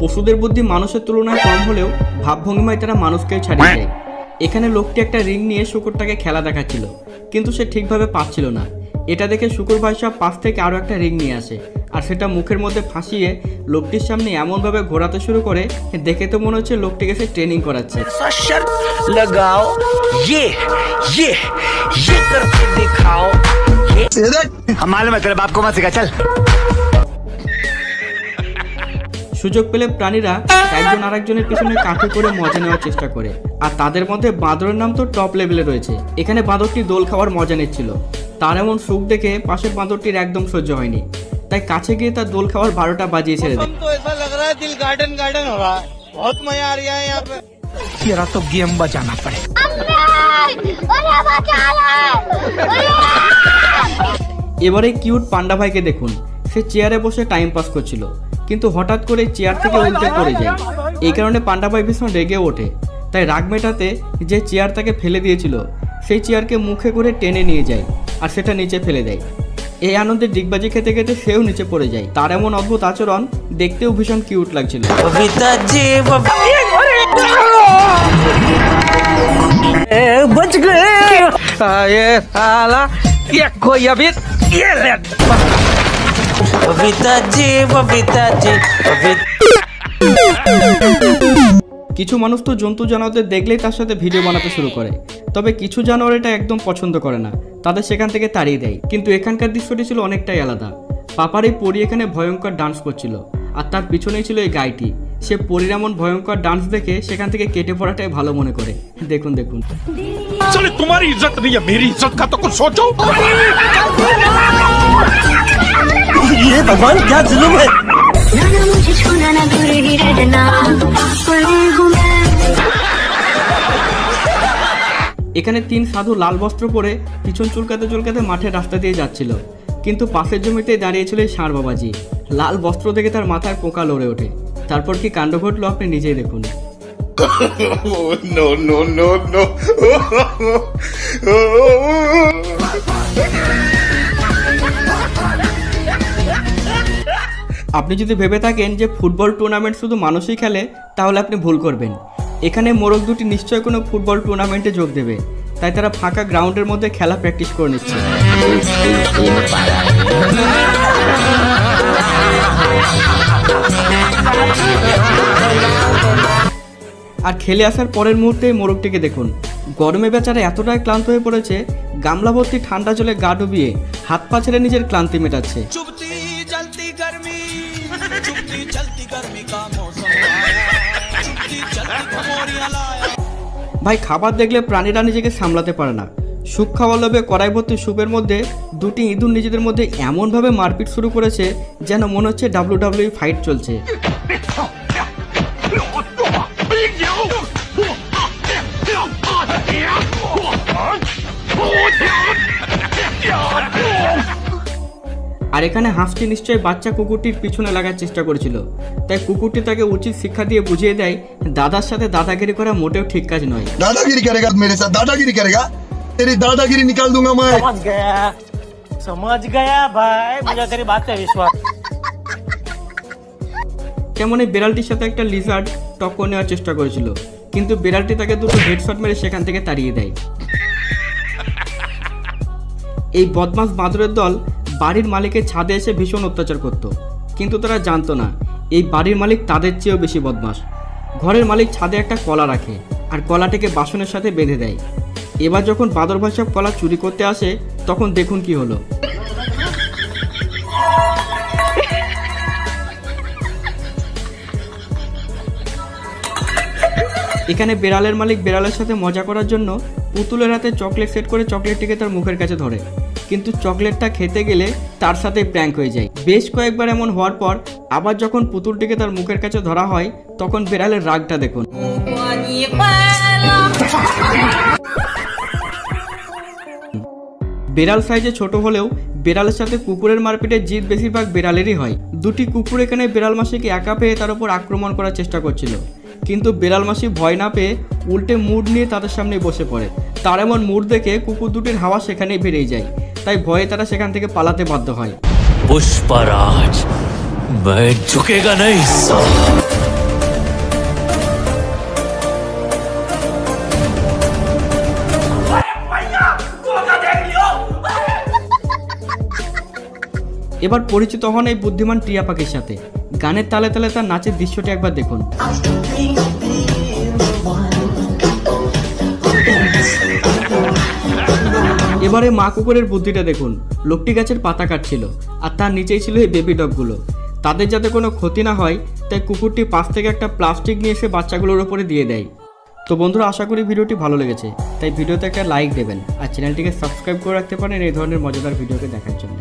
পশুদের বুদ্ধি মানুষের তুলনায় কম হলেও ভাবভঙ্গিমায় তারা মানুষকেও ছাড়িয়ে দেয়। এখানে লোকটি একটা রিং নিয়ে শুকুরটাকে খেলা দেখাচ্ছিল, কিন্তু সে ঠিকভাবে পাচ্ছিল না। এটা দেখে শুকুর ভাই সাহেব পাশ থেকে আরও একটা রিং নিয়ে আসে, আর সেটা মুখের মধ্যে ফাঁসিয়ে লোকটির সামনে এমনভাবে ঘোরাতে শুরু করে, দেখে তো মনে হচ্ছে লোকটিকে সে ট্রেনিং করাচ্ছে। সুযোগ পেলে প্রাণীরা একজন আরেকজনের পিছনে কাঠি করে মজা নেওয়ার চেষ্টা করে, আর তাদের মধ্যে বাঁদরের নাম তো টপ লেভেলে রয়েছে। এখানে বাঁদরটি দোল খাওয়ার মজা নিচ্ছিল। তার এমন সুখ দেখে পাশের বাঁদরটির একদম সহ্য হয়নি, তাই কাছে গিয়ে তার দোল খাওয়ার 12টা বাজিয়ে ছেড়ে দেয়। এবারে কিউট পান্ডা ভাইকে দেখুন, সে চেয়ারে বসে টাইম পাস করছিল, কিন্তু হঠাৎ করে চেয়ার থেকে উল্টে পড়ে যায়। এই কারণে পান্ডা ভাই ভীষণ রেগে ওঠে, তাই রাগ মেটাতে যে চেয়ার তাকে ফেলে দিয়েছিল সেই চেয়ারকে মুখে করে টেনে নিয়ে যায় আর সেটা নিচে ফেলে দেয়। এই আনন্দে ডিগবাজি খেতে খেতে সেও নিচে পড়ে যায়। তার এমন অদ্ভুত আচরণ দেখতেও ভীষণ কিউট লাগছিল। কিছু মানুষ তো জন্তু জানোয়ারদের দেখলেই তার সাথে ভিডিও বানাতে শুরু করে, তবে কিছু জানোয়ার এটা একদম পছন্দ করে না, তাদের সেখান থেকে তাড়িয়ে দেয়। কিন্তু এখানকার দৃশ্যটি ছিল অনেকটাই আলাদা। পাপার এই পরী এখানে ভয়ঙ্কর ডান্স করছিল, আর তার পিছনেই ছিল এই গাইটি। সে পরীর এমন ভয়ঙ্কর ডান্স দেখে সেখান থেকে কেটে পড়াটাই ভালো মনে করে। দেখুন দেখুন, তোমার ইজ্জত নেই, মেরি ইজ্জত কা তো কুছ সোচো। ये भगवान क्या जुल्म है। এখানে 3 সাধু লাল বস্ত্র পরে পিছন চুলকাতে চুলকাতে মাঠের রাস্তা দিয়ে যাচ্ছিল, কিন্তু পাশের জমিতে দাঁড়িয়েছিল ষাঁড় বাবাজি। লাল বস্ত্র দেখে তার মাথায় পোকা লড়ে ওঠে। তারপর কি কাণ্ড ঘটলো আপনি নিজেই দেখুন। আপনি যদি ভেবে থাকেন যে ফুটবল টুর্নামেন্ট শুধু মানুষই খেলে, তাহলে আপনি ভুল করবেন। এখানে মোরগ দুটি নিশ্চয় কোনো ফুটবল টুর্নামেন্টে যোগ দেবে, তাই তারা ফাঁকা গ্রাউন্ডের মধ্যে খেলা প্র্যাকটিস করে নিচ্ছে। আর খেলে আসার পরের মুহূর্তে মোরগটিকে দেখুন, গরমে বেচারা এতটাই ক্লান্ত হয়ে পড়েছে, গামলা ভর্তি ঠান্ডা জলে গা ডুবিয়ে হাত পা ছেড়ে নিজের ক্লান্তি মেটাচ্ছে। ভাই, খাবার দেখলে প্রাণীরা নিজেকে সামলাতে পারে না। সুপ খাওয়ার লোভে কড়াই ভর্তি সুপের মধ্যে দুটি ইঁদুর নিজেদের মধ্যে এমনভাবে মারপিট শুরু করেছে যেন মনে হচ্ছে WWE ফাইট চলছে। আর এখানে হাঁসটি নিশ্চয়ই বাচ্চা কুকুরটির পিছনে লাগার চেষ্টা করেছিল, তাই কুকুরটি তাকে উচিত শিক্ষা দিয়ে বুঝিয়ে দেয় দাদার সাথে দাদাগিরি করা মোটেও ঠিক কাজ নয়। দাদাগিরি করেগা মেরে সাথ দাদাগিরি করেগা, তেরি দাদাগিরি নিকাল दूंगा मैं। समझ गया भाई, मुझे तेरी बात पे विश्वास। তেমন এই বিড়ালটির সাথে একটা লিজার্ড টক্কর নেওয়ার চেষ্টা করেছিল, কিন্তু বিড়ালটি তাকে দুটো হেডশট মেরে সেখান থেকে তাড়িয়ে দেয়। এই বদমাশ বাঁদরের দল বাড়ির মালিকের ছাদে এসে ভীষণ অত্যাচার করত, কিন্তু তারা জানতো না এই বাড়ির মালিক তাদের চেয়েও বেশি বদমাশ। ঘরের মালিক ছাদে একটা কলা রাখে আর কলাটিকে বাসনের সাথে বেঁধে দেয়। এবার যখন বাঁদর ভাই সব কলা চুরি করতে আসে, তখন দেখুন কি হলো। এখানে বিড়ালের মালিক বিড়ালের সাথে মজা করার জন্য পুতুলের হাতে চকলেট সেট করে চকলেটটিকে তার মুখের কাছে ধরে, কিন্তু চকলেটটা খেতে গেলে তার সাথে প্র্যাঙ্ক হয়ে যায়। বেশ কয়েকবার এমন হওয়ার পর আবার যখন পুতুলটিকে তার মুখের কাছে ধরা হয়, তখন বিড়ালের রাগটা দেখুন। বিড়াল সাইজে ছোট হলেও বিড়ালের সাথে কুকুরের মারপিটে জিত বেশিরভাগ বিড়ালেরই হয়। দুটি কুকুর এখানে বিড়াল মাসিকে একা পেয়ে তার উপর আক্রমণ করার চেষ্টা করছিল, কিন্তু বিড়াল মাসি ভয় না পেয়ে উল্টে মুড নিয়ে তাদের সামনে বসে পড়ে। তার এমন মুড দেখে কুকুর দুটির হাওয়া সেখানেই বেরিয়ে যায়, তাই ভয়ে তারা সেখান থেকে পালাতে বাধ্য হয়। পুষ্পরাজ, मैं झुकेगा नहीं। এবার পরিচিত হন এই বুদ্ধিমান টিয়া পাখির সাথে। গানের তালে তালে তার নাচের দৃশ্যটি একবার দেখুন। এবারে মা কুকুরের বুদ্ধিটা দেখুন। লোকটি গাছের পাতা কাটছিল আর তার নিচেই ছিল এই বেবি ডগগুলো। তাদের যাতে কোনো ক্ষতি না হয় তাই কুকুরটি পাশ থেকে একটা প্লাস্টিক নিয়ে এসে বাচ্চাগুলোর উপরে দিয়ে দেয়। তো বন্ধুরা, আশা করি ভিডিওটি ভালো লেগেছে, তাই ভিডিওতে একটা লাইক দেবেন আর চ্যানেলটিকে সাবস্ক্রাইব করে রাখতে পারেন এই ধরনের মজাদার ভিডিওকে দেখার জন্য।